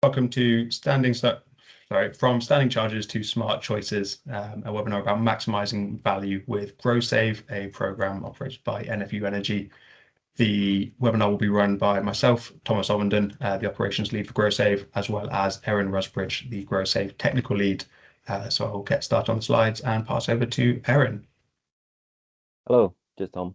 Welcome to From Standing Charges to Smart Choices, a webinar about maximizing value with GrowSave, a program operated by NFU Energy. The webinar will be run by myself, Thomas Ovenden, the operations lead for GrowSave, as well as Erin Rusbridge, the GrowSave technical lead. So I'll get started on the slides and pass over to Erin. Hello, just Tom.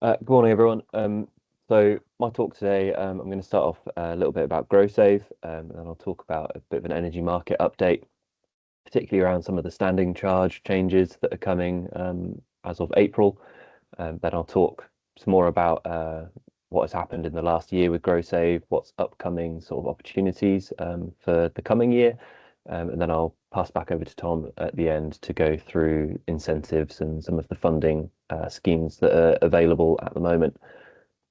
Good morning, everyone. So my talk today, I'm going to start off a little bit about GrowSave, and then I'll talk about a bit of an energy market update, particularly around some of the standing charge changes that are coming as of April. Then I'll talk some more about what has happened in the last year with GrowSave, what's upcoming sort of opportunities for the coming year, and then I'll pass back over to Tom at the end to go through incentives and some of the funding schemes that are available at the moment.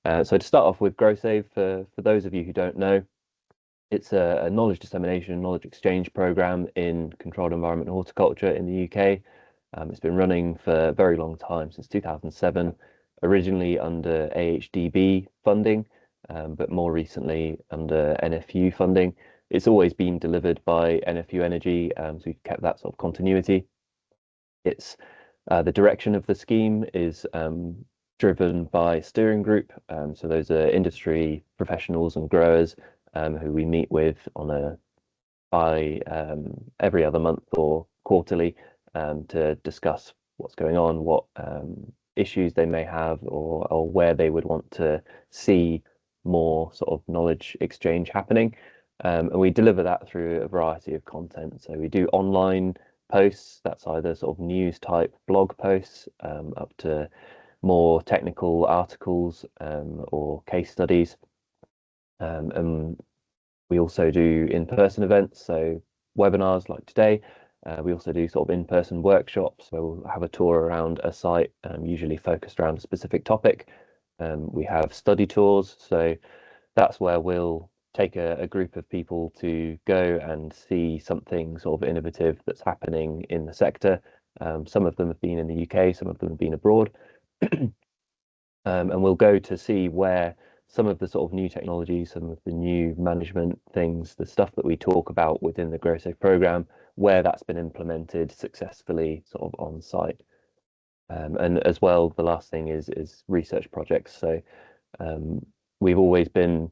So to start off with GrowSave, for those of you who don't know, it's a knowledge dissemination, knowledge exchange program in controlled environment horticulture in the UK. It's been running for a very long time, since 2007, originally under AHDB funding, but more recently under NFU funding. It's always been delivered by NFU Energy, so we've kept that sort of continuity. It's the direction of the scheme is driven by a steering group. So those are industry professionals and growers who we meet with on by every other month or quarterly to discuss what's going on, what issues they may have, or where they would want to see more sort of knowledge exchange happening. And we deliver that through a variety of content. So we do online posts, that's either sort of news type blog posts up to more technical articles or case studies. And we also do in-person events, so webinars like today. We also do sort of in-person workshops where we'll have a tour around a site, usually focused around a specific topic. We have study tours, so that's where we'll take a group of people to go and see something sort of innovative that's happening in the sector. Some of them have been in the UK, some of them have been abroad. And we'll go to see where some of the sort of new technology, some of the new management things, the stuff that we talk about within the GrowSave program, where that's been implemented successfully sort of on site. And as well, the last thing is research projects. So we've always been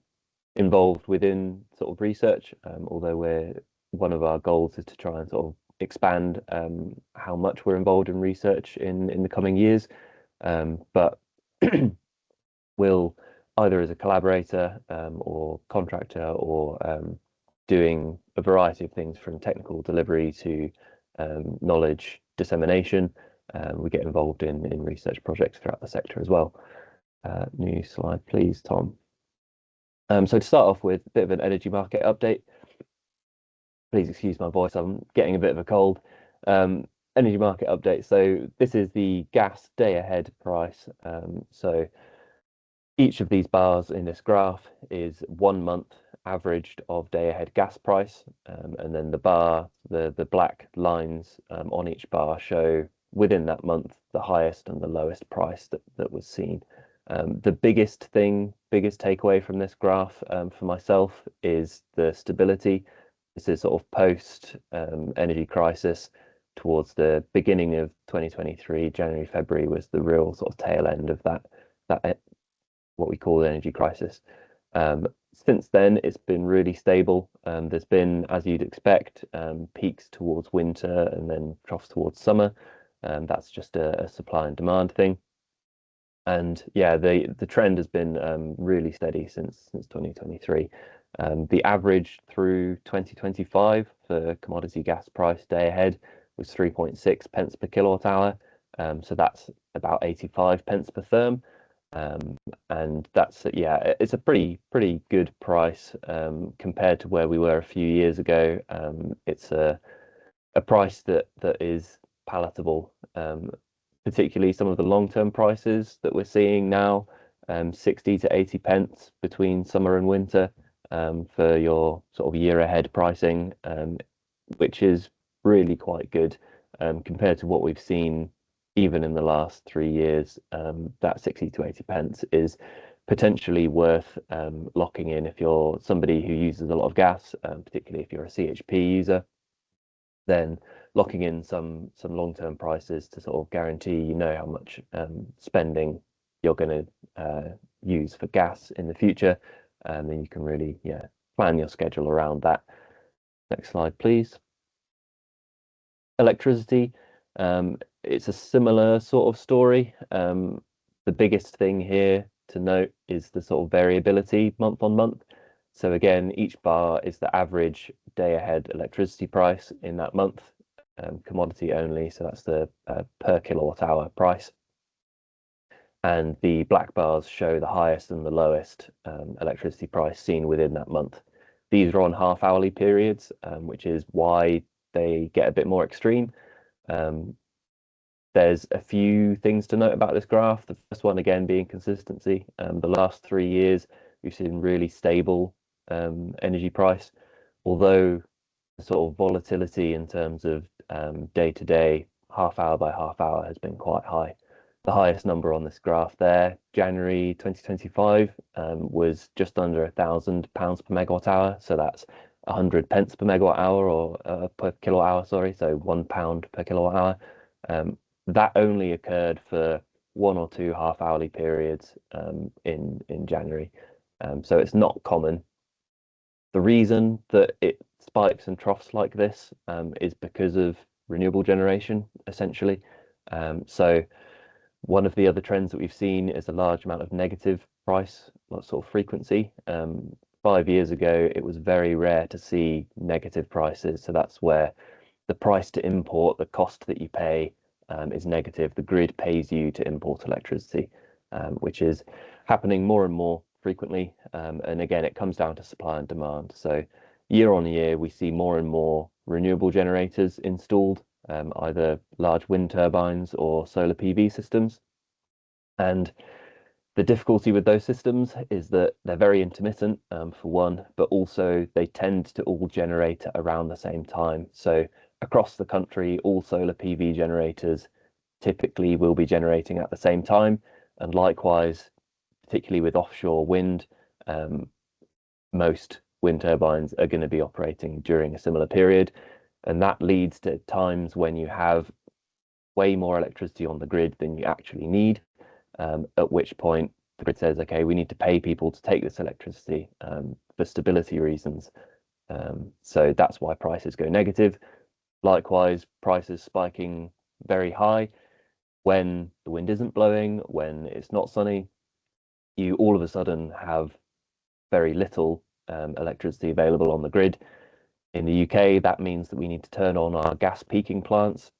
involved within sort of research, although one of our goals is to try and sort of expand how much we're involved in research in the coming years. But we'll either as a collaborator or contractor or doing a variety of things from technical delivery to knowledge dissemination. We get involved in research projects throughout the sector as well. New slide, please, Tom. So to start off with a bit of an energy market update. Please excuse my voice, I'm getting a bit of a cold. Energy market update. So this is the gas day ahead price. So each of these bars in this graph is 1 month averaged of day ahead gas price. And then the black lines on each bar show within that month the highest and the lowest price that was seen. The biggest takeaway from this graph for myself is the stability. This is sort of post energy crisis. Towards the beginning of 2023, January, February was the real sort of tail end of that what we call the energy crisis. Since then, it's been really stable. There's been, as you'd expect, peaks towards winter and then troughs towards summer. That's just a supply and demand thing. And yeah, the trend has been really steady since 2023. The average through 2025 for commodity gas price day ahead was 3.6 pence per kilowatt hour. So that's about 85 pence per therm. And that's, yeah, it's a pretty good price compared to where we were a few years ago. It's a price that is palatable. Particularly some of the long-term prices that we're seeing now, 60 to 80 pence between summer and winter for your sort of year ahead pricing, which is really quite good compared to what we've seen even in the last 3 years. That 60 to 80 pence is potentially worth locking in if you're somebody who uses a lot of gas, particularly if you're a CHP user, then locking in some long-term prices to sort of guarantee you know how much spending you're going to use for gas in the future, and then you can really plan your schedule around that. Next slide, please. Electricity, it's a similar sort of story. The biggest thing here to note is the sort of variability month on month. So again, each bar is the average day ahead electricity price in that month, commodity only, so that's the per kilowatt hour price. And the black bars show the highest and the lowest electricity price seen within that month. These are on half-hourly periods, which is why they get a bit more extreme. There's a few things to note about this graph. The first one, again, being consistency. The last 3 years, we've seen really stable energy price, although the sort of volatility in terms of day to day, half hour by half hour, has been quite high. The highest number on this graph there, January 2025, was just under £1,000 per megawatt hour. So that's 100 pence per megawatt hour, or per kilowatt hour, sorry. So £1 per kilowatt hour. That only occurred for 1 or 2 half-hourly periods in January. So it's not common. The reason that it spikes and troughs like this is because of renewable generation, essentially. So one of the other trends that we've seen is a large amount of negative price, sort of frequency. 5 years ago, it was very rare to see negative prices. So that's where the price to import, the cost that you pay, is negative. The grid pays you to import electricity, which is happening more and more frequently. And again, it comes down to supply and demand. So year on year, we see more and more renewable generators installed, either large wind turbines or solar PV systems. And the difficulty with those systems is that they're very intermittent, for one, but also they tend to all generate at around the same time. So across the country, all solar PV generators typically will be generating at the same time. And likewise, particularly with offshore wind, most wind turbines are going to be operating during a similar period. And that leads to times when you have way more electricity on the grid than you actually need, at which point the grid says, okay, we need to pay people to take this electricity for stability reasons. So that's why prices go negative. Likewise, prices spiking very high when the wind isn't blowing, when it's not sunny. You all of a sudden have very little electricity available on the grid. In the UK, that means that we need to turn on our gas peaking plants,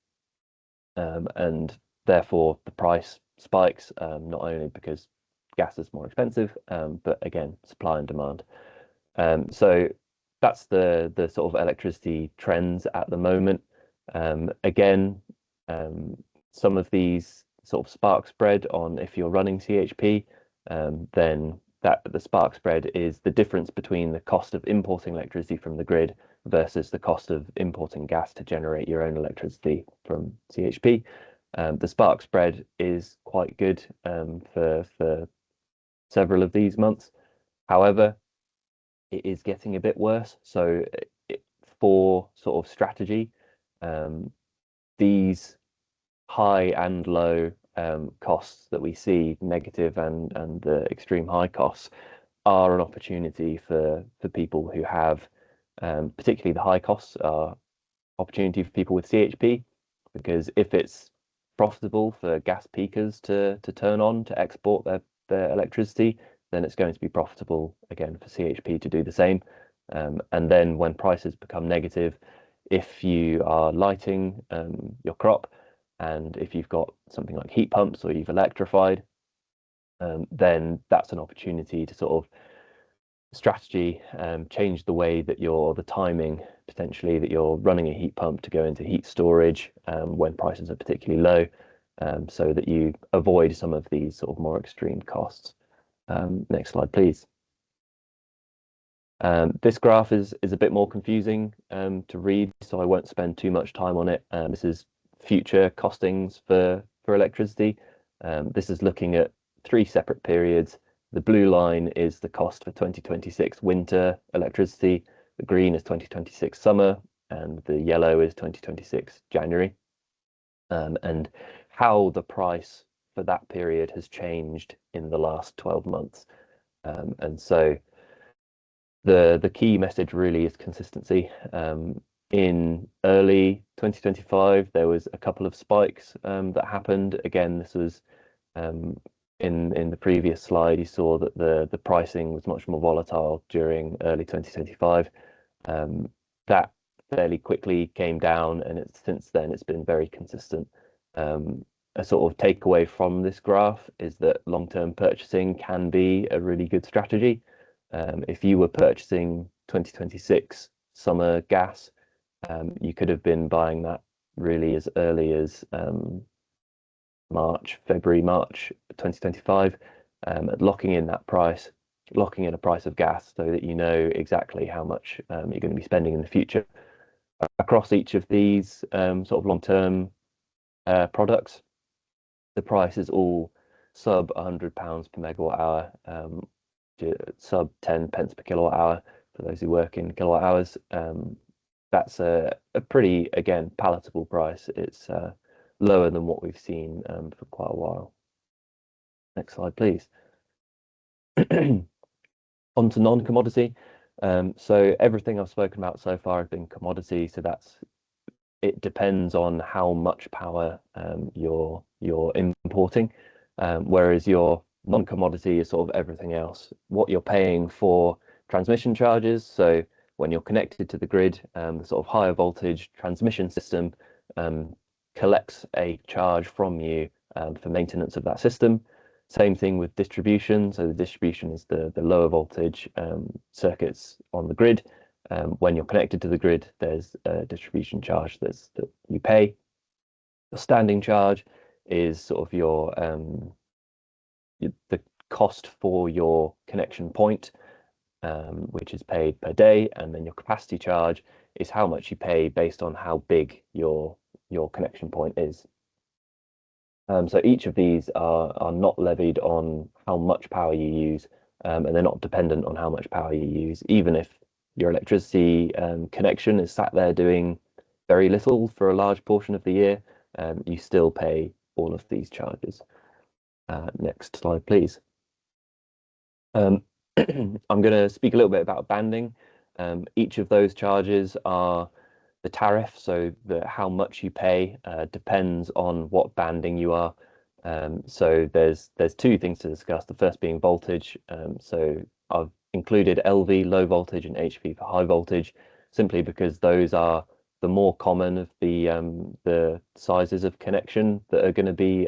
and therefore the price spikes, not only because gas is more expensive, but again, supply and demand. So that's the sort of electricity trends at the moment. Again, some of these sort of spark spread on, if you're running CHP, then the spark spread is the difference between the cost of importing electricity from the grid versus the cost of importing gas to generate your own electricity from CHP. The spark spread is quite good for several of these months. However, it is getting a bit worse. So for sort of strategy, these high and low costs that we see, negative and the extreme high costs, are an opportunity for people who have, particularly the high costs, are opportunity for people with CHP, because if it's profitable for gas peakers to turn on to export their electricity, then it's going to be profitable again for CHP to do the same. And then when prices become negative, if you are lighting your crop, and if you've got something like heat pumps or you've electrified, then that's an opportunity to sort of strategy, change the way that the timing potentially that you're running a heat pump to go into heat storage when prices are particularly low, so that you avoid some of these sort of more extreme costs. Next slide, please. This graph is a bit more confusing to read, so I won't spend too much time on it. This is future costings for electricity. This is looking at 3 separate periods, The blue line is the cost for 2026 winter electricity, the green is 2026 summer, and the yellow is 2026 January. And how the price for that period has changed in the last 12 months. And so the key message really is consistency. In early 2025, there was a couple of spikes that happened. Again, this was in the previous slide, you saw that the pricing was much more volatile during early 2025. That fairly quickly came down, and since then it's been very consistent. A sort of takeaway from this graph is that long-term purchasing can be a really good strategy. If you were purchasing 2026 summer gas, you could have been buying that really as early as February, March 2025, locking in that price, locking in a price of gas so that you know exactly how much you're going to be spending in the future. Across each of these sort of long-term products, the price is all sub £100 per megawatt hour, sub 10 pence per kilowatt hour for those who work in kilowatt hours. That's a pretty, again, palatable price. It's lower than what we've seen for quite a while. Next slide, please. On to non-commodity. So everything I've spoken about so far has been commodity. So it depends on how much power you're importing, whereas your non-commodity is sort of everything else. What you're paying for transmission charges. So when you're connected to the grid, the sort of higher voltage transmission system collects a charge from you for maintenance of that system. Same thing with distribution. So the distribution is the lower voltage circuits on the grid. When you're connected to the grid, there's a distribution charge that you pay. The standing charge is sort of the cost for your connection point, which is paid per day, and then your capacity charge is how much you pay based on how big your connection point is. So each of these are not levied on how much power you use, and they're not dependent on how much power you use, even if your electricity connection is sat there doing very little for a large portion of the year, you still pay all of these charges. Next slide, please. I'm going to speak a little bit about banding. Each of those charges are the tariff, so how much you pay depends on what banding you are. So there's two things to discuss. The first being voltage. So I've included LV, low voltage, and HV for high voltage, simply because those are the more common of the sizes of connection that are going to be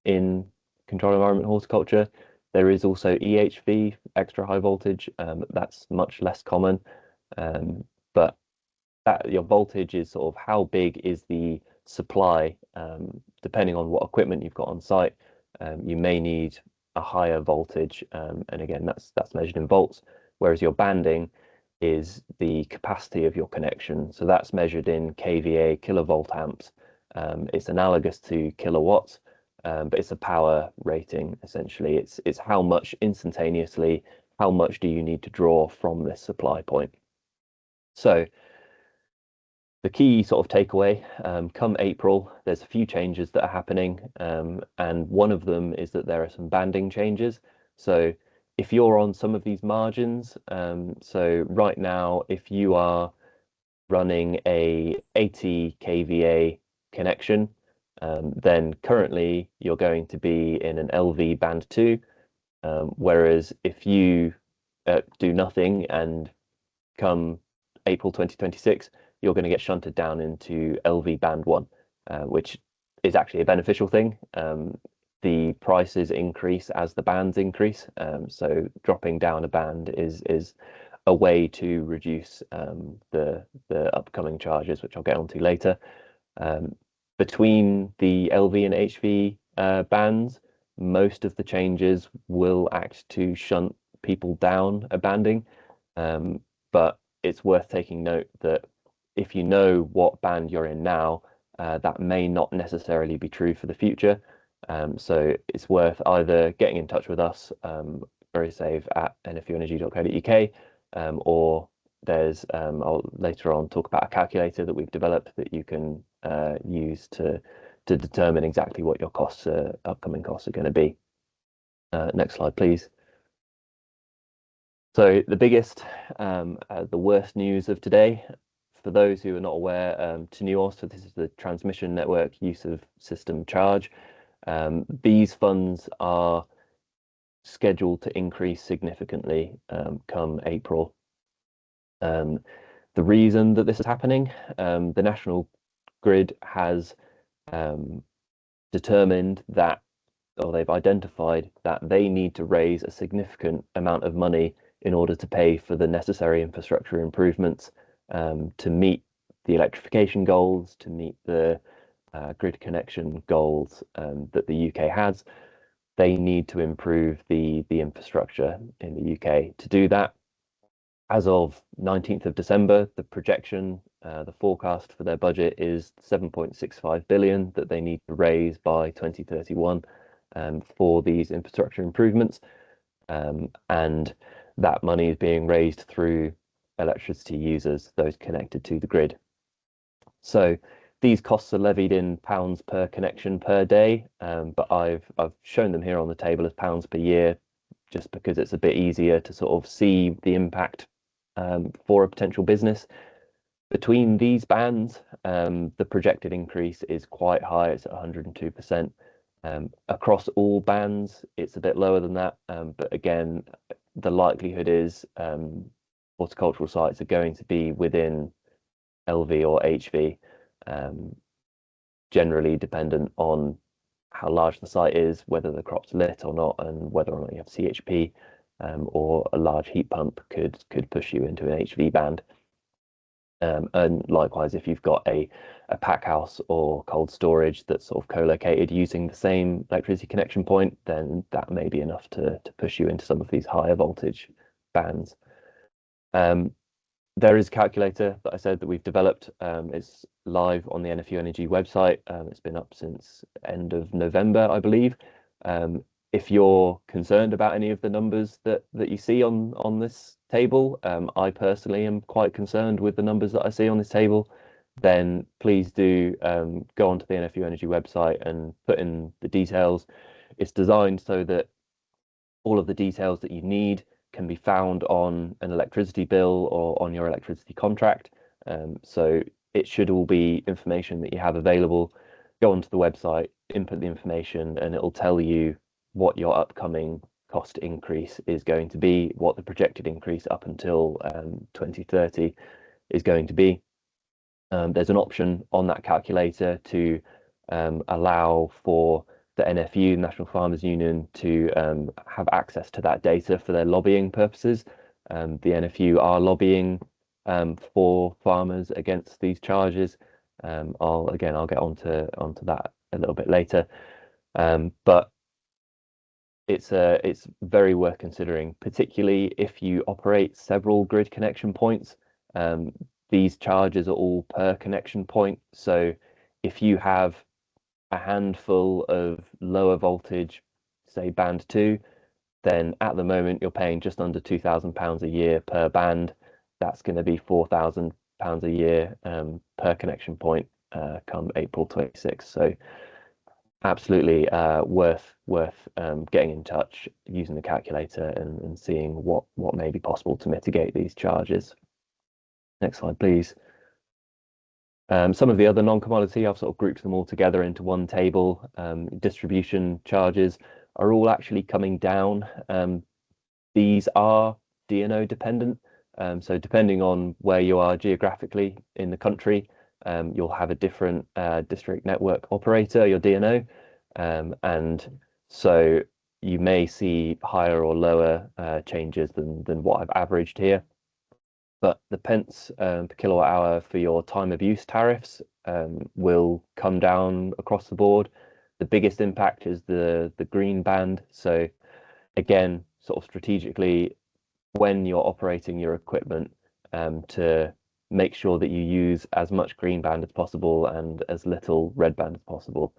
in controlled environment horticulture. There is also EHV, extra high voltage. That's much less common, but that your voltage is sort of how big is the supply, depending on what equipment you've got on site. You may need a higher voltage, and again, that's measured in volts, whereas your banding is the capacity of your connection. So that's measured in kVA, kilovolt amps. It's analogous to kilowatts, but it's a power rating, essentially. It's how much instantaneously, how much do you need to draw from this supply point. So the key sort of takeaway, come April, there's a few changes that are happening, and one of them is that there are some banding changes. So if you're on some of these margins, so right now, if you are running a 80 kVA connection, then currently you're going to be in an LV band 2, whereas if you do nothing and come April 2026, you're going to get shunted down into LV band 1, which is actually a beneficial thing. The prices increase as the bands increase, so dropping down a band is a way to reduce the upcoming charges, which I'll get onto later. Between the LV and HV bands, most of the changes will act to shunt people down a banding, but it's worth taking note that if you know what band you're in now, that may not necessarily be true for the future. So it's worth either getting in touch with us, GrowSave at nfuenergy.co.uk, or there's I'll later on talk about a calculator that we've developed that you can use to determine exactly what your upcoming costs are going to be. Next slide, please. So the biggest, the worst news of today, for those who are not aware, TNUoS, so this is the Transmission Network Use of System Charge. These funds are scheduled to increase significantly come April. The reason that this is happening, the National Grid has determined that, or they've identified that they need to raise a significant amount of money in order to pay for the necessary infrastructure improvements to meet the electrification goals, to meet the grid connection goals that the UK has. They need to improve the infrastructure in the UK. To do that, as of 19th of December, the projection, the forecast for their budget is 7.65 billion that they need to raise by 2031 for these infrastructure improvements. And that money is being raised through electricity users, those connected to the grid. So these costs are levied in pounds per connection per day, but I've shown them here on the table as pounds per year, just because it's a bit easier to sort of see the impact for a potential business. Between these bands, the projected increase is quite high. It's at 102%. Across all bands, it's a bit lower than that, but again, the likelihood is horticultural sites are going to be within LV or HV, generally dependent on how large the site is, whether the crop's lit or not, and whether or not you have CHP, or a large heat pump could push you into an HV band. And likewise, if you've got a pack house or cold storage that's sort of co-located using the same electricity connection point, then that may be enough to push you into some of these higher voltage bands. There is a calculator that I said that we've developed. It's live on the NFU Energy website. It's been up since end of November, I believe. If you're concerned about any of the numbers that you see on this table, I personally am quite concerned with the numbers that I see on this table, then please do go onto the NFU Energy website and put in the details. It's designed so that all of the details that you need can be found on an electricity bill or on your electricity contract. So it should all be information that you have available. Go onto the website, input the information, and it'll tell you what your upcoming cost increase is going to be, what the projected increase up until 2030 is going to be. There's an option on that calculator to allow for the NFU, National Farmers Union, to have access to that data for their lobbying purposes. The NFU are lobbying for farmers against these charges. I'll get onto that a little bit later, but it's very worth considering, particularly if you operate several grid connection points. These charges are all per connection point. So if you have a handful of lower voltage, say band 2, then at the moment you're paying just under £2,000 a year per band. That's going to be £4,000 a year per connection point come April 26. So absolutely worth getting in touch, using the calculator and seeing what may be possible to mitigate these charges. Next slide, please. Some of the other non-commodity, I've sort of grouped them all together into one table. Distribution charges are all actually coming down. These are DNO dependent. So depending on where you are geographically in the country, you'll have a different district network operator, your DNO. And so you may see higher or lower changes than what I've averaged here. But the pence per kilowatt hour for your time of use tariffs will come down across the board. The biggest impact is the green band. So again, sort of strategically, when you're operating your equipment, to make sure that you use as much green band as possible and as little red band as possible.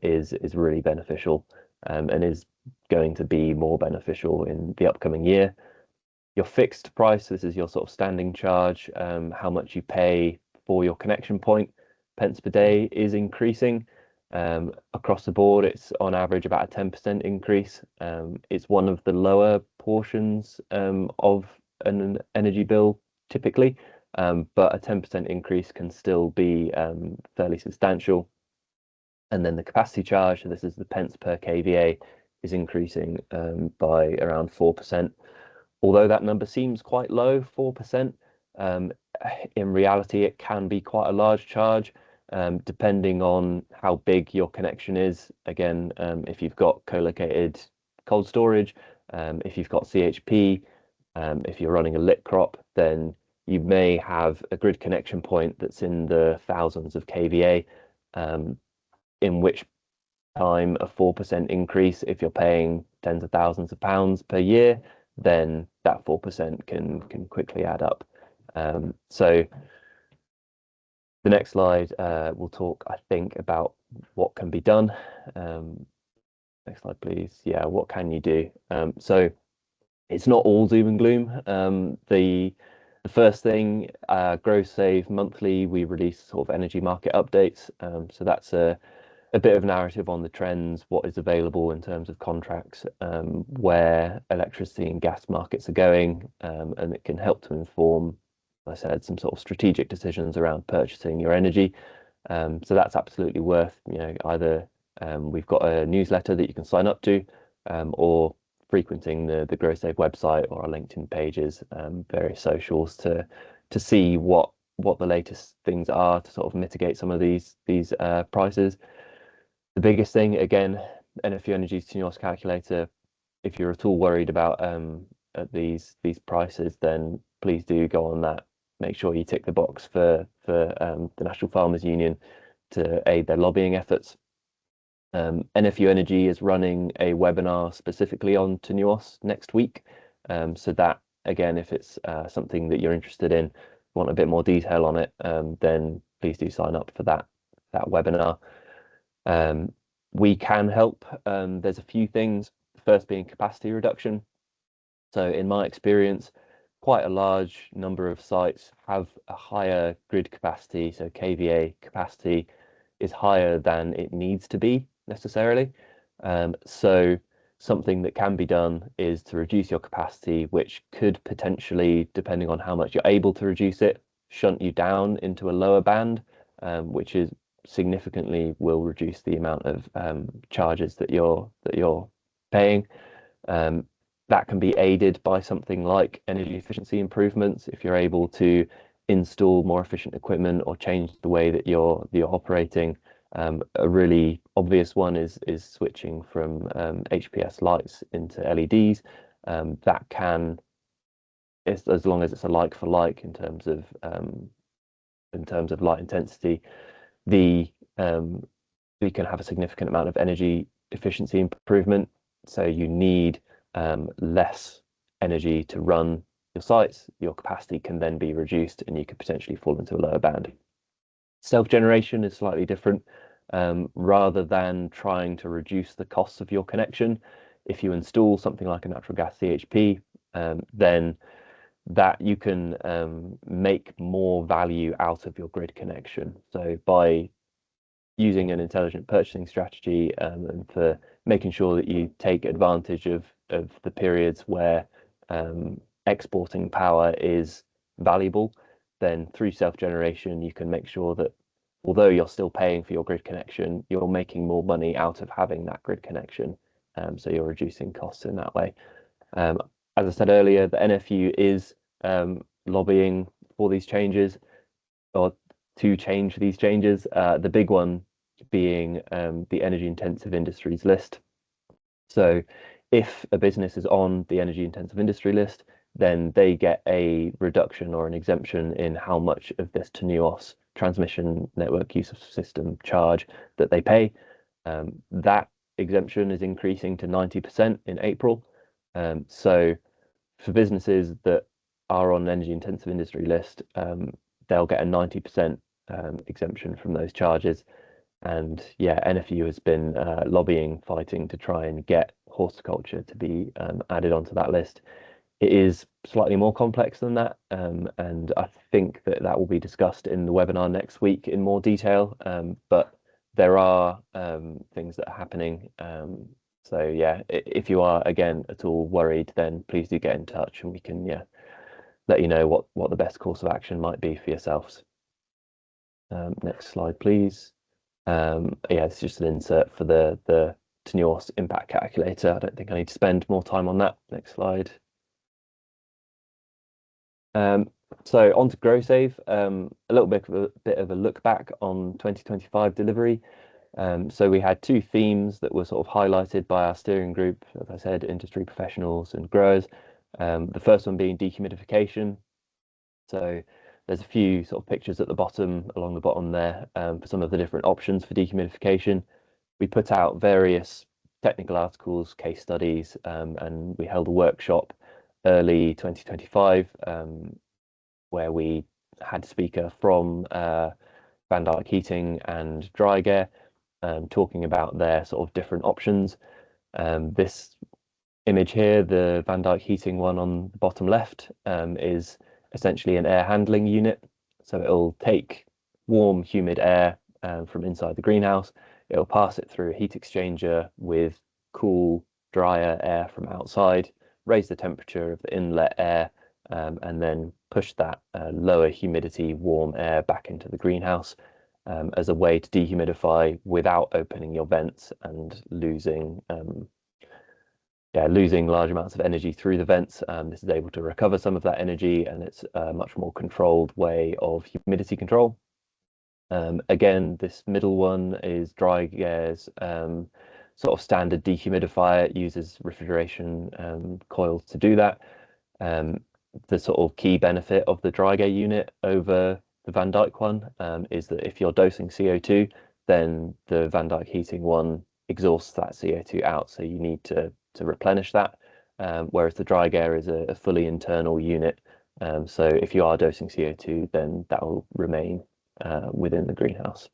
is really beneficial, and is going to be more beneficial in the upcoming year. Your fixed price, this is your sort of standing charge, how much you pay for your connection point, pence per day, is increasing. Across the board, it's on average about a 10% increase. It's one of the lower portions of an energy bill typically, but a 10% increase can still be fairly substantial. And then the capacity charge, so this is the pence per kVA, is increasing by around 4%. Although that number seems quite low, 4%, in reality, it can be quite a large charge, depending on how big your connection is. Again, if you've got co-located cold storage, if you've got CHP, if you're running a lit crop, then you may have a grid connection point that's in the thousands of kVA, in which time a 4% increase, if you're paying tens of thousands of pounds per year, then that 4% can quickly add up. So the next slide will talk, I think, about what can be done. Next slide, please. Yeah, what can you do? So it's not all doom and gloom. The first thing, GrowSave monthly, we release sort of energy market updates. So that's a bit of narrative on the trends, what is available in terms of contracts, where electricity and gas markets are going, and it can help to inform, as I said, some sort of strategic decisions around purchasing your energy. So that's absolutely worth, either we've got a newsletter that you can sign up to, or frequenting the GrowSave website or our LinkedIn pages, various socials to see what the latest things are to sort of mitigate some of these prices. The biggest thing, again, NFU Energy's TNUoS calculator. If you're at all worried about at these prices, then please do go on that. Make sure you tick the box for the National Farmers Union to aid their lobbying efforts. NFU Energy is running a webinar specifically on TNUoS next week. So that, again, if it's something that you're interested in, want a bit more detail on it, then please do sign up for that webinar. We can help. There's a few things, the first being capacity reduction. So in my experience, quite a large number of sites have a higher grid capacity, so kVA capacity is higher than it needs to be necessarily. So something that can be done is to reduce your capacity, which could potentially, depending on how much you're able to reduce it, shunt you down into a lower band, which is significantly will reduce the amount of charges that you're paying. That can be aided by something like energy efficiency improvements. If you're able to install more efficient equipment or change the way that you're operating, a really obvious one is switching from HPS lights into LEDs. That can, as long as it's a like for like in terms of light intensity, we can have a significant amount of energy efficiency improvement. So you need less energy to run your sites. Your capacity can then be reduced and you could potentially fall into a lower band. Self-generation is slightly different. Rather than trying to reduce the costs of your connection, if you install something like a natural gas CHP, then that you can make more value out of your grid connection. So by using an intelligent purchasing strategy, and for making sure that you take advantage of the periods where exporting power is valuable, then through self-generation you can make sure that although you're still paying for your grid connection, you're making more money out of having that grid connection. So you're reducing costs in that way. As I said earlier, the NFU is lobbying for these changes, or to change these changes. The big one being the energy intensive industries list. So if a business is on the energy intensive industry list, then they get a reduction or an exemption in how much of this TNUoS transmission network use of system charge that they pay. That exemption is increasing to 90% in April. So for businesses that are on an energy intensive industry list, they'll get a 90% exemption from those charges. And yeah, NFU has been lobbying, fighting to try and get horticulture to be added onto that list. It is slightly more complex than that, and I think that that will be discussed in the webinar next week in more detail. But there are things that are happening. So yeah, if you are again at all worried, then please do get in touch, and we can let you know what the best course of action might be for yourselves. Next slide, please. Yeah, it's just an insert for the TNUOS impact calculator. I don't think I need to spend more time on that. Next slide. So on to GrowSave, a little bit of a look back on 2025 delivery. So we had two themes that were sort of highlighted by our steering group, as I said, industry professionals and growers. The first one being dehumidification. So there's a few sort of pictures at the bottom, along the bottom there, for some of the different options for dehumidification. We put out various technical articles, case studies, and we held a workshop early 2025 where we had a speaker from Van Dyke Heating and Drygare talking about their sort of different options. This image here, the Van Dyke Heating one on the bottom left, is essentially an air handling unit. So it'll take warm, humid air from inside the greenhouse. It'll pass it through a heat exchanger with cool, drier air from outside, raise the temperature of the inlet air, and then push that lower humidity, warm air back into the greenhouse as a way to dehumidify without opening your vents and losing large amounts of energy through the vents. This is able to recover some of that energy, and it's a much more controlled way of humidity control. Again, this middle one is Drygare's sort of standard dehumidifier. It uses refrigeration coils to do that. The sort of key benefit of the Drygare unit over the Van Dyke one is that if you're dosing CO2, then the Van Dyke heating one exhausts that CO2 out, so you need to replenish that. Whereas the Drygare is a fully internal unit, so if you are dosing CO2, then that will remain within the greenhouse.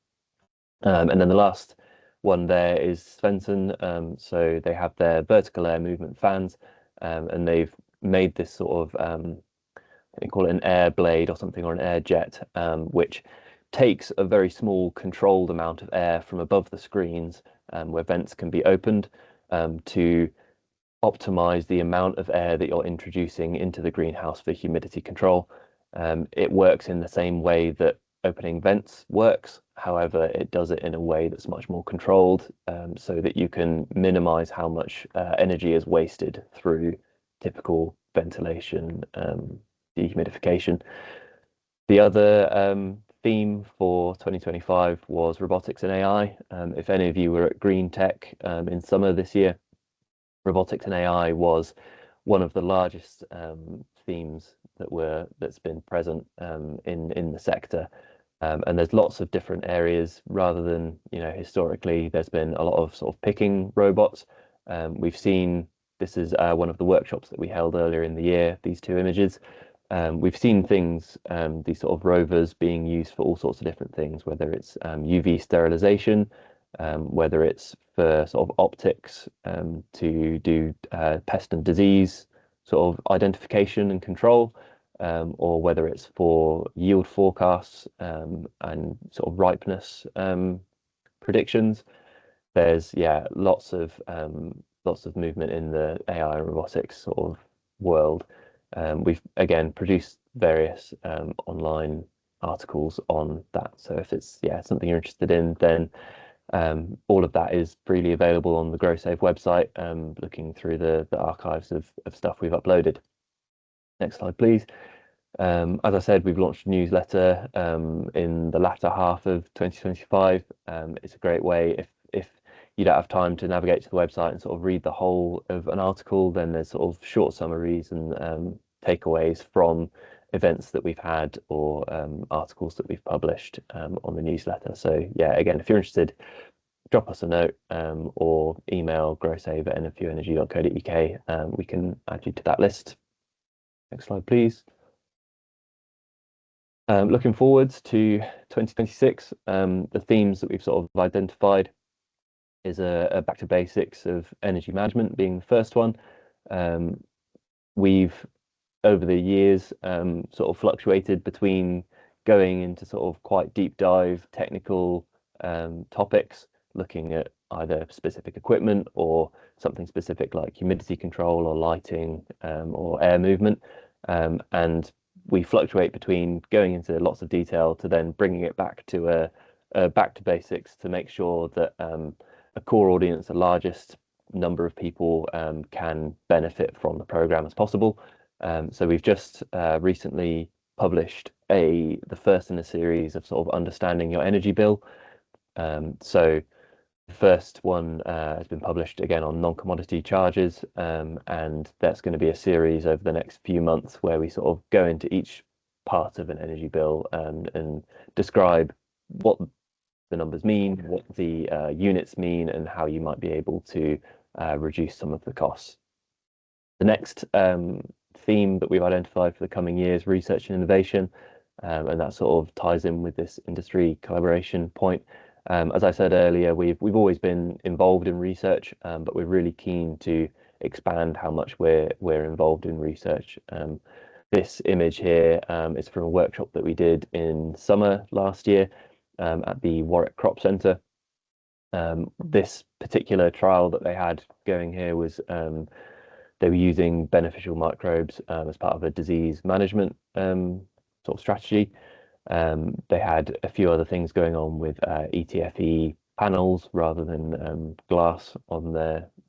And then the last one there is Svensson. So they have their vertical air movement fans, and they've made this sort of they call it an air blade or something, or an air jet, which takes a very small controlled amount of air from above the screens where vents can be opened to optimize the amount of air that you're introducing into the greenhouse for humidity control. It works in the same way that opening vents works. However, it does it in a way that's much more controlled, so that you can minimize how much energy is wasted through typical ventilation dehumidification. The other theme for 2025 was robotics and AI. If any of you were at Green Tech in summer this year, robotics and AI was one of the largest themes that's been present in the sector. And there's lots of different areas rather than, historically, there's been a lot of sort of picking robots. We've seen, this is one of the workshops that we held earlier in the year, these two images. We've seen things, these sort of rovers being used for all sorts of different things, whether it's UV sterilization, whether it's for sort of optics to do pest and disease sort of identification and control, or whether it's for yield forecasts and sort of ripeness predictions. There's lots of movement in the AI and robotics sort of world. We've again produced various online articles on that. So if it's something you're interested in, then all of that is freely available on the GrowSave website, looking through the archives of stuff we've uploaded. Next slide, please. As I said, we've launched a newsletter in the latter half of 2025. It's a great way if you don't have time to navigate to the website and sort of read the whole of an article, then there's sort of short summaries and takeaways from events that we've had or articles that we've published on the newsletter. So again, if you're interested, drop us a note or email growsave@nfuenergy.co.uk. We can add you to that list. Next slide, please. Looking forwards to 2026, the themes that we've sort of identified is a back to basics of energy management being the first one. We've over the years sort of fluctuated between going into sort of quite deep dive technical topics, looking at either specific equipment or something specific like humidity control or lighting or air movement. And we fluctuate between going into lots of detail to then bringing it back to a back to basics to make sure that a core audience, the largest number of people can benefit from the program as possible. So we've just recently published the first in a series of sort of understanding your energy bill. So the first one has been published again on non-commodity charges, and that's going to be a series over the next few months where we sort of go into each part of an energy bill and describe what the numbers mean, what the units mean, and how you might be able to reduce some of the costs. The next theme that we've identified for the coming years, research and innovation, and that sort of ties in with this industry collaboration point. As I said earlier, we've always been involved in research, but we're really keen to expand how much we're involved in research. This image here is from a workshop that we did in summer last year at the Warwick Crop Centre. This particular trial that they had going here was they were using beneficial microbes as part of a disease management sort of strategy. They had a few other things going on with ETFE panels rather than glass on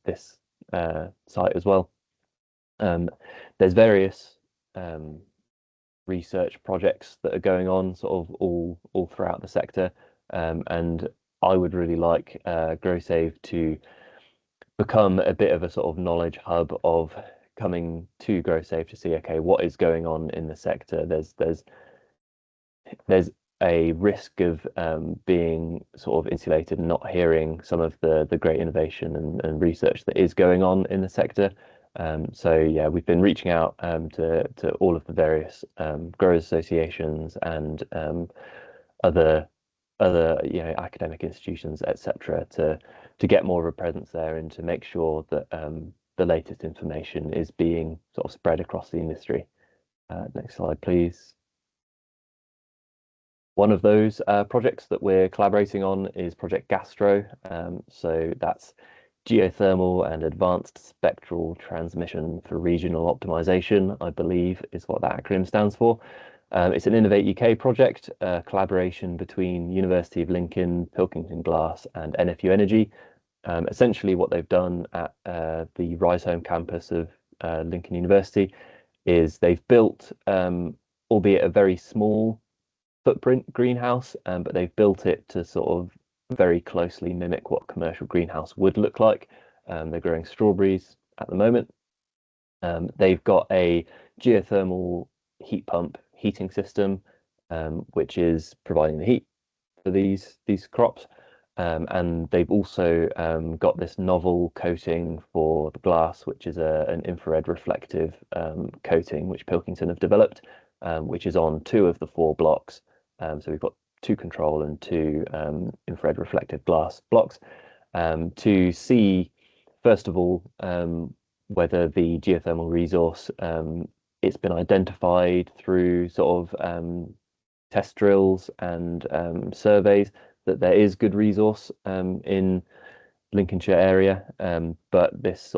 this site as well. There's various research projects that are going on sort of all throughout the sector, and I would really like GrowSave to become a bit of a sort of knowledge hub of coming to GrowSave to see, okay, what is going on in the sector. There's a risk of being sort of insulated and not hearing some of the great innovation and research that is going on in the sector. So yeah, we've been reaching out to all of the various growers associations and other academic institutions, etc., to get more of a presence there and to make sure that the latest information is being sort of spread across the industry. Next slide, please. One of those projects that we're collaborating on is Project Gastro. So that's geothermal and advanced spectral transmission for regional optimization, I believe is what that acronym stands for. It's an Innovate UK project, a collaboration between University of Lincoln, Pilkington Glass and NFU Energy. Essentially what they've done at the Rysholme campus of Lincoln University is they've built, albeit a very small footprint greenhouse, but they've built it to sort of very closely mimic what commercial greenhouse would look like. They're growing strawberries at the moment. They've got a geothermal heat pump heating system, which is providing the heat for these crops. And they've also got this novel coating for the glass, which is an infrared reflective coating, which Pilkington have developed, which is on 2 of the 4 blocks. So we've got 2 control and 2 infrared reflective glass blocks to see, first of all, whether the geothermal resource it's been identified through sort of test drills and surveys that there is good resource in Lincolnshire area, but this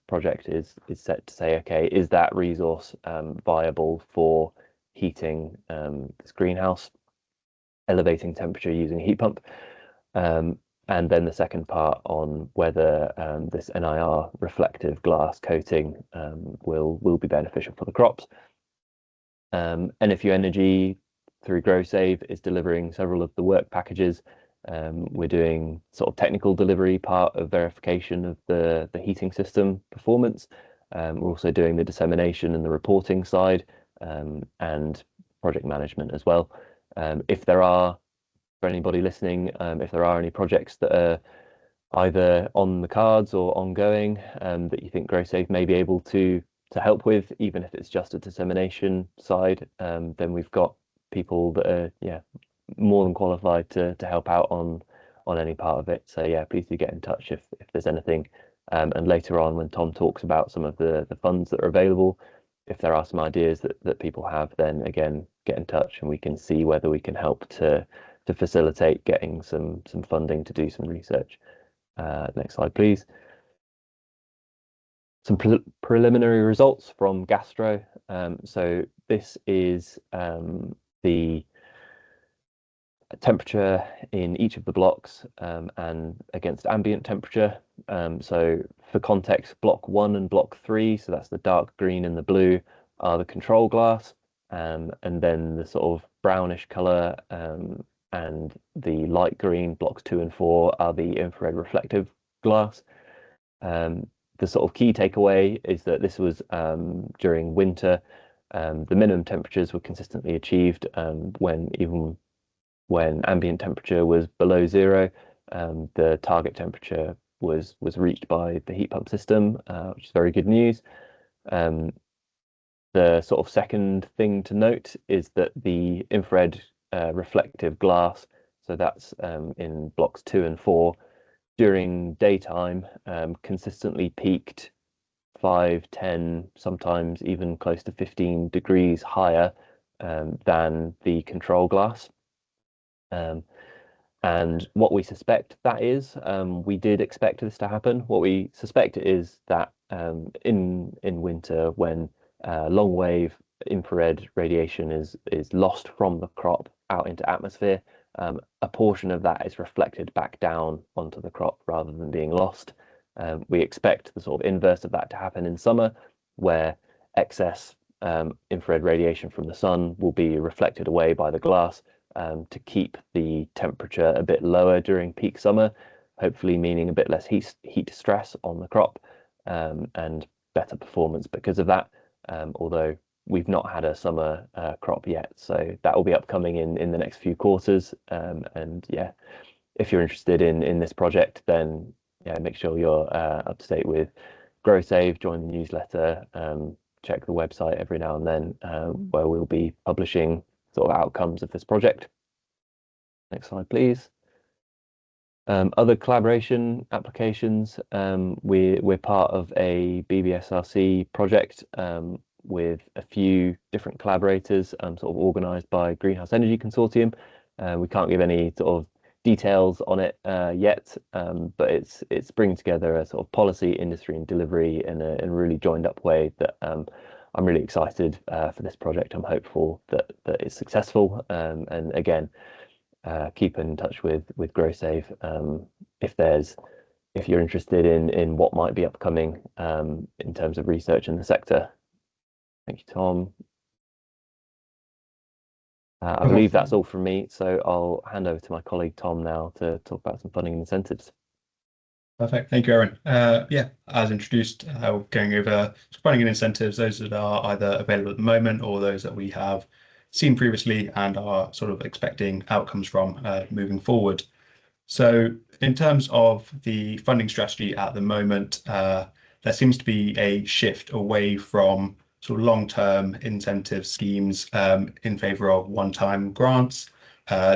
project is set to say, okay, is that resource viable for heating this greenhouse, elevating temperature using a heat pump, and then the second part on whether this NIR reflective glass coating will be beneficial for the crops. NFU Energy through GrowSave is delivering several of the work packages. We're doing sort of technical delivery part of verification of the heating system performance. We're also doing the dissemination and the reporting side and project management as well. If there are, for anybody listening, if there are any projects that are either on the cards or ongoing that you think GrowSave may be able to help with, even if it's just a dissemination side, then we've got people that are more than qualified to help out on any part of it. So yeah, please do get in touch if there's anything. And later on, when Tom talks about some of the funds that are available, if there are some ideas that people have, then again, get in touch and we can see whether we can help to facilitate getting some funding to do some research. Next slide, please. Some preliminary results from Gastro. So this is the temperature in each of the blocks and against ambient temperature. So for context, block 1 and block 3, so that's the dark green and the blue, are the control glass, and then the sort of brownish color and the light green, blocks 2 and 4, are the infrared reflective glass. The sort of key takeaway is that this was during winter. The minimum temperatures were consistently achieved even when ambient temperature was below 0. The target temperature was reached by the heat pump system, which is very good news. The sort of second thing to note is that the infrared reflective glass, so that's in blocks 2 and 4, during daytime consistently peaked 5, 10, sometimes even close to 15 degrees higher than the control glass. And what we suspect that is, we did expect this to happen. What we suspect is that in winter, when long wave infrared radiation is lost from the crop out into atmosphere, a portion of that is reflected back down onto the crop rather than being lost. We expect the sort of inverse of that to happen in summer, where excess infrared radiation from the sun will be reflected away by the glass to keep the temperature a bit lower during peak summer, hopefully meaning a bit less heat stress on the crop and better performance because of that, although we've not had a summer crop yet, so that will be upcoming in the next few quarters. And yeah, if you're interested in this project, then yeah, make sure you're up to date with GrowSave, join the newsletter, check the website every now and then, where we'll be publishing sort of outcomes of this project. Next slide, please. Other collaboration applications, we're part of a BBSRC project with a few different collaborators, sort of organised by Greenhouse Energy Consortium. We can't give any sort of details on it yet, but it's bringing together a sort of policy, industry and delivery in a really joined up way that I'm really excited for this project. I'm hopeful that it's successful, and again, keep in touch with GrowSave if you're interested in what might be upcoming in terms of research in the sector. Thank you, Tom. I believe that's all from me, so I'll hand over to my colleague Tom now to talk about some funding and incentives. Perfect. Thank you, Aaron. Yeah, as introduced, going over funding and incentives, those that are either available at the moment or those that we have seen previously and are sort of expecting outcomes from moving forward. So in terms of the funding strategy at the moment, there seems to be a shift away from sort of long-term incentive schemes in favor of one-time grants.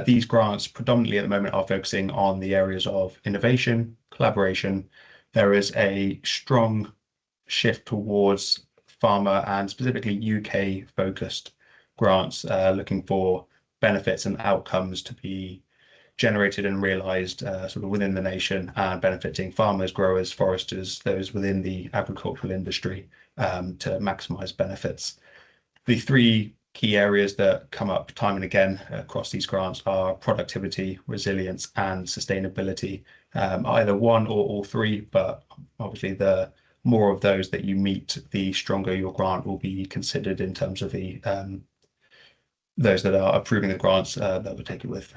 These grants predominantly at the moment are focusing on the areas of innovation, collaboration. There is a strong shift towards pharma and specifically UK focused grants, looking for benefits and outcomes to be generated and realized sort of within the nation and benefiting farmers, growers, foresters, those within the agricultural industry to maximize benefits. The three key areas that come up time and again across these grants are productivity, resilience, and sustainability. Either one or all three, but obviously the more of those that you meet, the stronger your grant will be considered in terms of the those that are approving the grants that will take it with.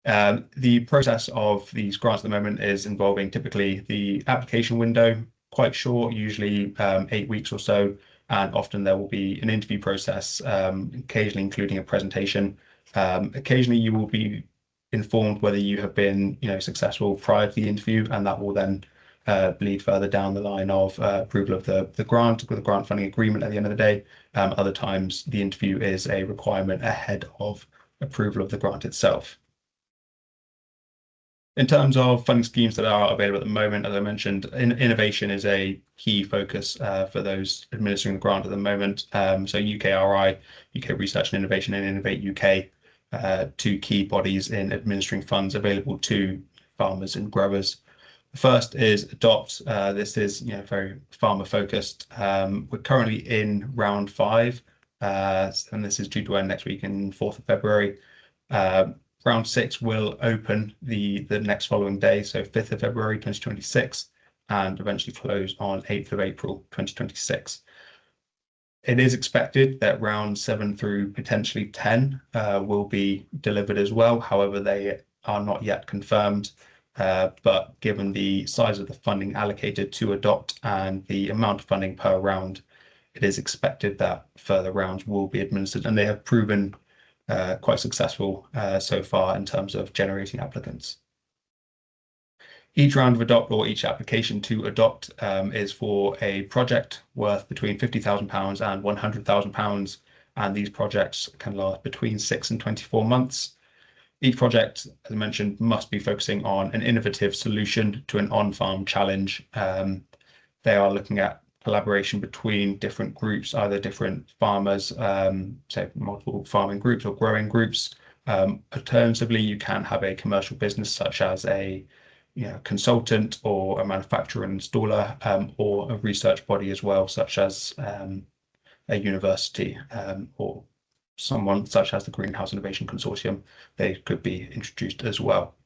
The process of these grants at the moment is involving typically the application window, quite short, usually 8 weeks or so, and often there will be an interview process, occasionally including a presentation. Occasionally you will be informed whether you have been successful prior to the interview, and that will then bleed further down the line of approval of the grant, with the grant funding agreement at the end of the day. Other times the interview is a requirement ahead of approval of the grant itself. In terms of funding schemes that are available at the moment, as I mentioned, innovation is a key focus for those administering the grant at the moment. So UKRI, UK Research and Innovation, and Innovate UK, two key bodies in administering funds available to farmers and growers. The first is Adopt. This is very farmer focused. We're currently in round 5, and this is due to end next week in 4th of February. Round 6 will open the next following day, so 5th of February 2026, and eventually close on 8th of April 2026. It is expected that round 7 through potentially 10 will be delivered as well. However, they are not yet confirmed. But given the size of the funding allocated to Adopt and the amount of funding per round, it is expected that further rounds will be administered, and they have proven quite successful so far in terms of generating applicants. Each round of Adopt, or each application to Adopt, is for a project worth between £50,000 and £100,000, and these projects can last between 6 and 24 months. Each project, as I mentioned, must be focusing on an innovative solution to an on-farm challenge. They are looking at collaboration between different groups, either different farmers, say multiple farming groups or growing groups. Alternatively, you can have a commercial business such as a consultant or a manufacturer and installer, or a research body as well, such as a university or someone such as the Greenhouse Innovation Consortium. They could be introduced as well.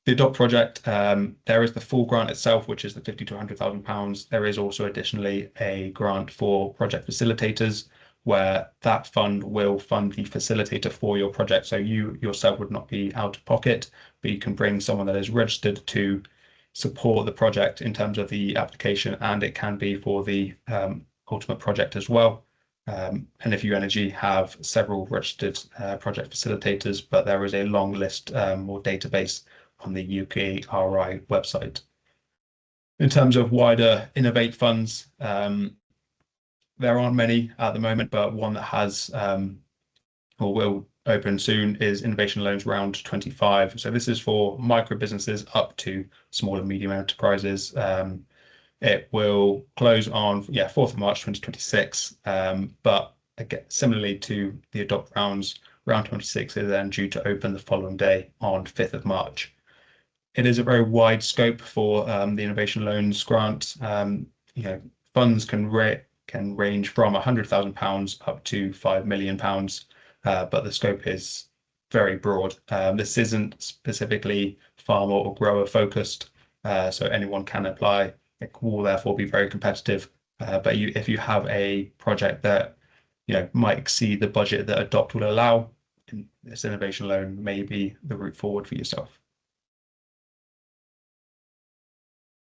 The Adopt project, there is the full grant itself, which is the £50,000 to £100,000. There is also additionally a grant for project facilitators, where that fund will fund the facilitator for your project. So you yourself would not be out of pocket, but you can bring someone that is registered to support the project in terms of the application, and it can be for the ultimate project as well. NFU Energy have several registered project facilitators, but there is a long list or database on the UKRI website. In terms of wider Innovate funds, there aren't many at the moment, but one that has or will open soon is Innovation Loans Round 25. So this is for micro businesses up to small and medium enterprises. It will close on 4th of March 2026, but again, similarly to the Adopt rounds, round 26 is then due to open the following day on 5th of March. It is a very wide scope for the Innovation Loans grant. Funds can range from £100,000 up to £5 million, but the scope is very broad. This isn't specifically farmer or grower focused, so anyone can apply. It will therefore be very competitive. But if you have a project that might exceed the budget that Adopt will allow, this innovation loan may be the route forward for yourself.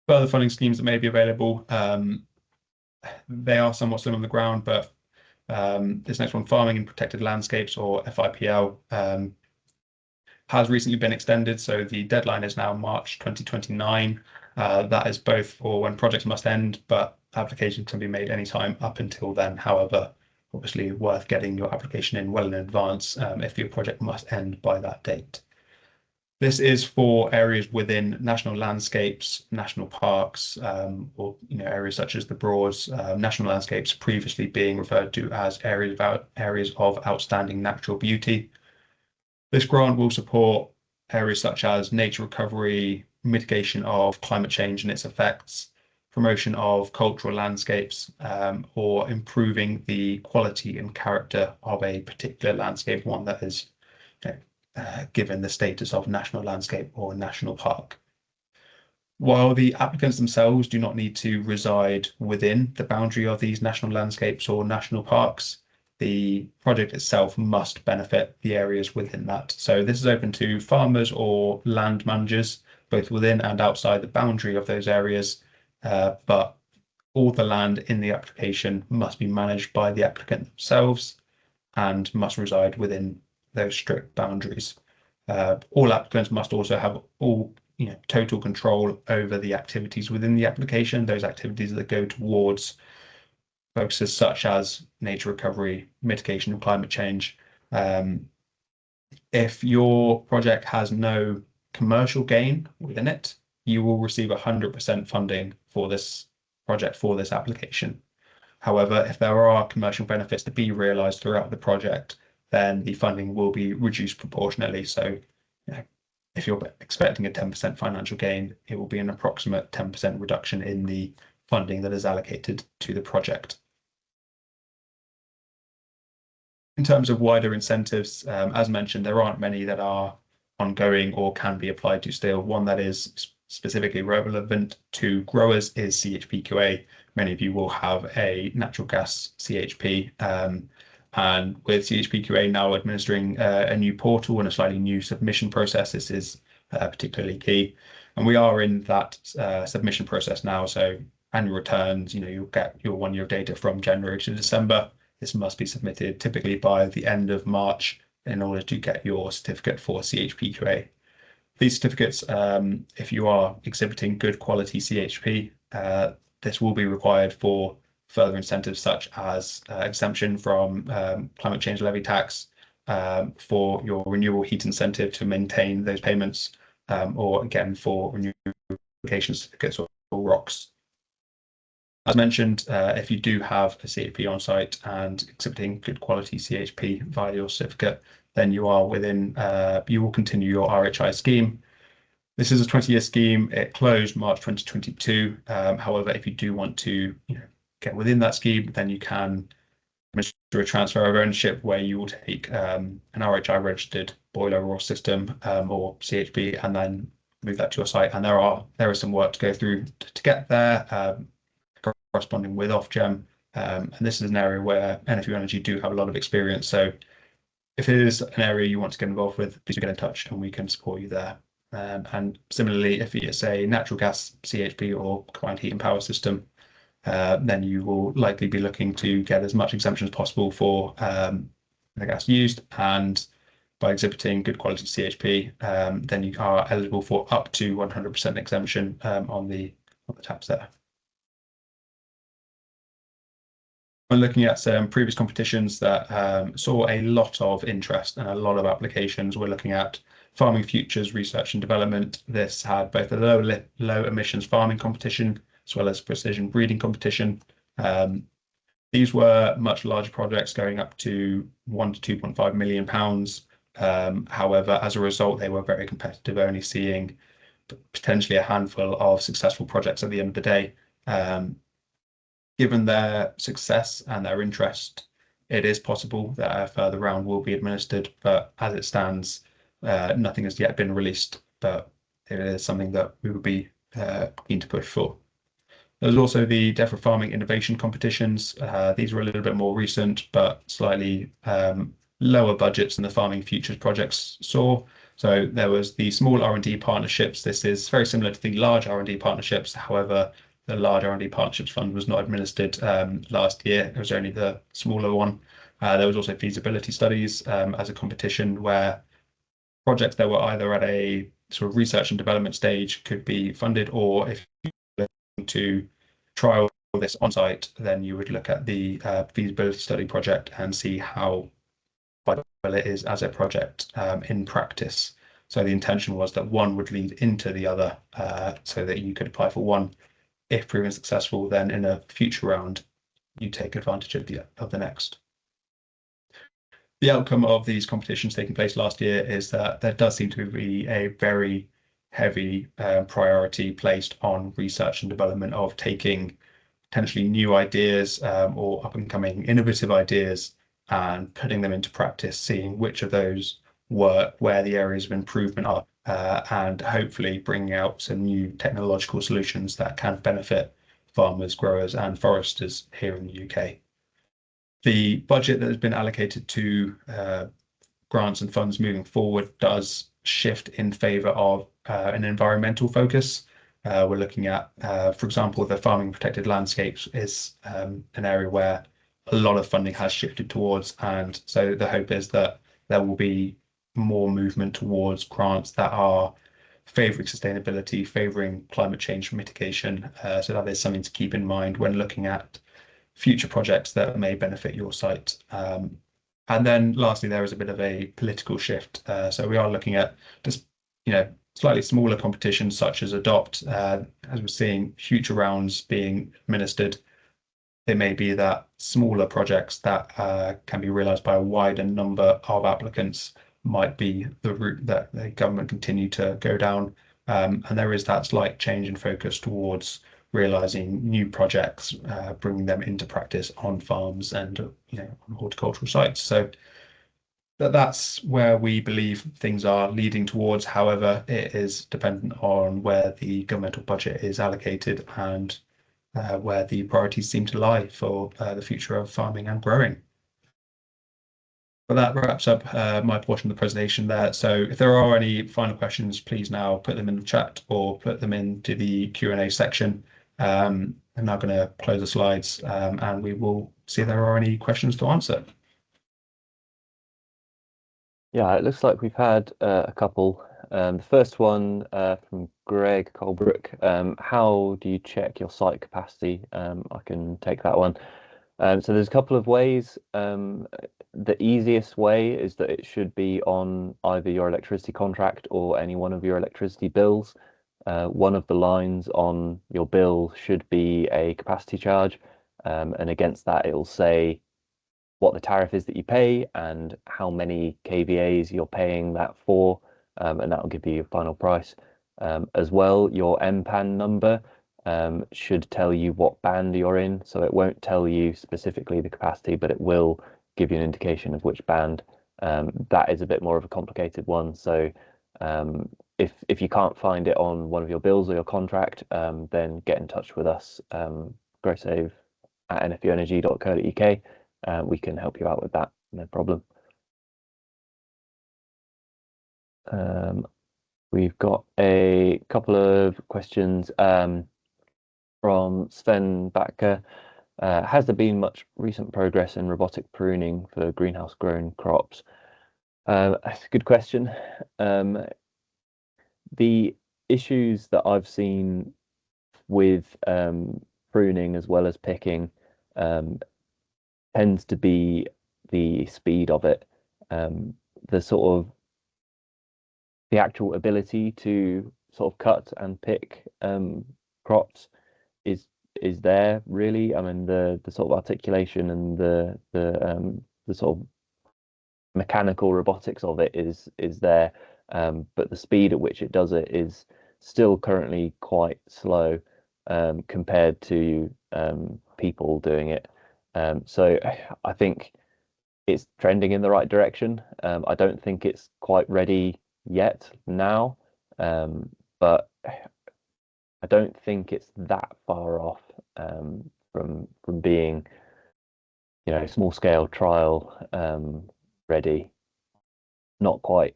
Further funding schemes that may be available, they are somewhat slim on the ground, but this next one, Farming in Protected Landscapes, or FIPL, has recently been extended. So the deadline is now March 2029. That is both for when projects must end, but applications can be made anytime up until then. However, obviously worth getting your application in well in advance if your project must end by that date. This is for areas within national landscapes, national parks, or areas such as the Broads, national landscapes previously being referred to as areas of outstanding natural beauty. This grant will support areas such as nature recovery, mitigation of climate change and its effects, promotion of cultural landscapes, or improving the quality and character of a particular landscape, one that is given the status of national landscape or national park. While the applicants themselves do not need to reside within the boundary of these national landscapes or national parks, the project itself must benefit the areas within that. So this is open to farmers or land managers, both within and outside the boundary of those areas, but all the land in the application must be managed by the applicant themselves and must reside within those strict boundaries. All applicants must also have all total control over the activities within the application, those activities that go towards focuses such as nature recovery, mitigation of climate change. If your project has no commercial gain within it, you will receive 100% funding for this project, for this application. However, if there are commercial benefits to be realized throughout the project, then the funding will be reduced proportionately. So if you're expecting a 10% financial gain, it will be an approximate 10% reduction in the funding that is allocated to the project. In terms of wider incentives, as mentioned, there aren't many that are ongoing or can be applied to still. One that is specifically relevant to growers is CHPQA. Many of you will have a natural gas CHP, and with CHPQA now administering a new portal and a slightly new submission process, this is particularly key. And we are in that submission process now. So annual returns, you'll get your 1 year of data from January to December. This must be submitted typically by the end of March in order to get your certificate for CHPQA. These certificates, if you are exhibiting good quality CHP, this will be required for further incentives such as exemption from climate change levy tax, for your renewable heat incentive to maintain those payments, or again for renewable application certificates or ROCs. As mentioned, if you do have a CHP on site and exhibiting good quality CHP via your certificate, then you are within, you will continue your RHI scheme. This is a 20-year scheme. It closed March 2022. However, if you do want to get within that scheme, then you can administer a transfer of ownership where you will take an RHI registered boiler or system or CHP and then move that to your site. And there is some work to go through to get there, corresponding with Ofgem. And this is an area where NFU Energy do have a lot of experience. So if it is an area you want to get involved with, please get in touch and we can support you there. And similarly, if it's a natural gas CHP or combined heat and power system, then you will likely be looking to get as much exemption as possible for the gas used. And by exhibiting good quality CHP, then you are eligible for up to 100% exemption on the taps there. When looking at some previous competitions that saw a lot of interest and a lot of applications, we're looking at Farming Futures Research and Development. This had both a low emissions farming competition as well as precision breeding competition. These were much larger projects going up to £1 to £2.5 million. However, as a result, they were very competitive, only seeing potentially a handful of successful projects at the end of the day. Given their success and their interest, it is possible that a further round will be administered, but as it stands, nothing has yet been released, but it is something that we would be keen to push for. There's also the DEFRA Farming Innovation Competitions. These were a little bit more recent, but slightly lower budgets than the Farming Futures projects saw. So there was the small R&D partnerships. This is very similar to the large R&D partnerships. However, the large R&D partnerships fund was not administered last year. It was only the smaller one. There was also feasibility studies as a competition where projects that were either at a sort of research and development stage could be funded, or if you're looking to trial this on site, then you would look at the feasibility study project and see how viable it is as a project in practice. So the intention was that one would lead into the other, so that you could apply for one. If proven successful, then in a future round, you take advantage of the next. The outcome of these competitions taking place last year is that there does seem to be a very heavy priority placed on research and development of taking potentially new ideas or up and coming innovative ideas and putting them into practice, seeing which of those work, where the areas of improvement are, and hopefully bringing out some new technological solutions that can benefit farmers, growers and foresters here in the UK. The budget that has been allocated to grants and funds moving forward does shift in favour of an environmental focus. We're looking at, for example, the farming protected landscapes is an area where a lot of funding has shifted towards, and so the hope is that there will be more movement towards grants that are favouring sustainability, favouring climate change mitigation. So that is something to keep in mind when looking at future projects that may benefit your site. And then lastly, there is a bit of a political shift. So we are looking at just, slightly smaller competitions such as Adopt, as we're seeing future rounds being administered. It may be that smaller projects that can be realised by a wider number of applicants might be the route that the government continue to go down. And there is that slight change in focus towards realising new projects, bringing them into practice on farms and on horticultural sites. So that's where we believe things are leading towards. However, it is dependent on where the governmental budget is allocated and where the priorities seem to lie for the future of farming and growing. But that wraps up my portion of the presentation there. So if there are any final questions, please now put them in the chat or put them into the Q&A section. I'm now going to close the slides and we will see if there are any questions to answer. Yeah, it looks like we've had a couple. The first one from Greg Colebrook. How do you check your site capacity? I can take that one. So there's a couple of ways. The easiest way is that it should be on either your electricity contract or any one of your electricity bills. One of the lines on your bill should be a capacity charge, and against that it'll say what the tariff is that you pay and how many kVAs you're paying that for, and that will give you your final price. As well, your MPAN number should tell you what band you're in, so it won't tell you specifically the capacity, but it will give you an indication of which band. That is a bit more of a complicated one, so if you can't find it on one of your bills or your contract, then get in touch with us, GrowSave at nfuenergy.co.uk. We can help you out with that, no problem. We've got a couple of questions from Sven Backer. Has there been much recent progress in robotic pruning for greenhouse grown crops? That's a good question. The issues that I've seen with pruning as well as picking tends to be the speed of it. The actual ability to sort of cut and pick crops is there really. I mean, the sort of articulation and the sort of mechanical robotics of it is there, but the speed at which it does it is still currently quite slow compared to people doing it. So I think it's trending in the right direction. I don't think it's quite ready yet now, but I don't think it's that far off from being, small scale trial ready, not quite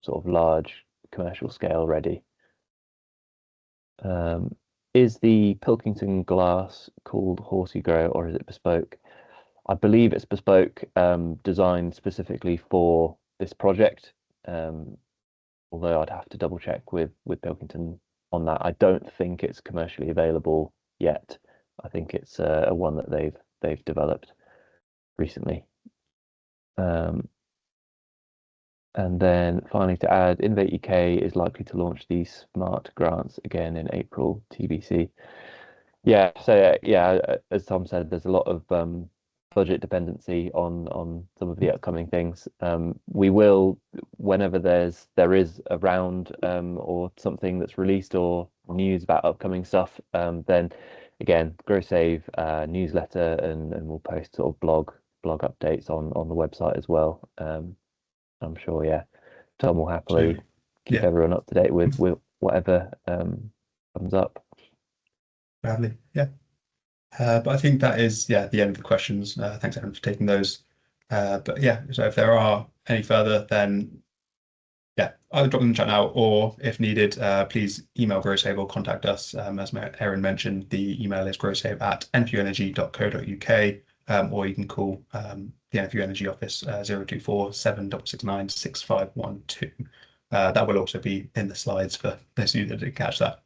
sort of large commercial scale ready. Is the Pilkington glass called Horsey Grow or is it bespoke? I believe it's bespoke, designed specifically for this project. Although I'd have to double check with Pilkington on that. I don't think it's commercially available yet. I think it's a one that they've developed recently. And then finally to add, Innovate UK is likely to launch these smart grants again in April, TBC. Yeah, so yeah, as Tom said, there's a lot of budget dependency on some of the upcoming things. We will, whenever there is a round or something that's released or news about upcoming stuff, then again, GrowSave newsletter and we'll post sort of blog updates on the website as well. I'm sure, yeah, Tom will happily keep everyone up to date with whatever comes up. Badly, yeah. But I think that is, the end of the questions. Thanks, Aaron, for taking those. But yeah, so if there are any further, then either drop them in the chat now, or if needed, please email GrowSave or contact us. As Aaron mentioned, the email is growsave at nfuenergy.co.uk, or you can call the NFU Energy office 024 7669 6512. That will also be in the slides for those of you that didn't catch that.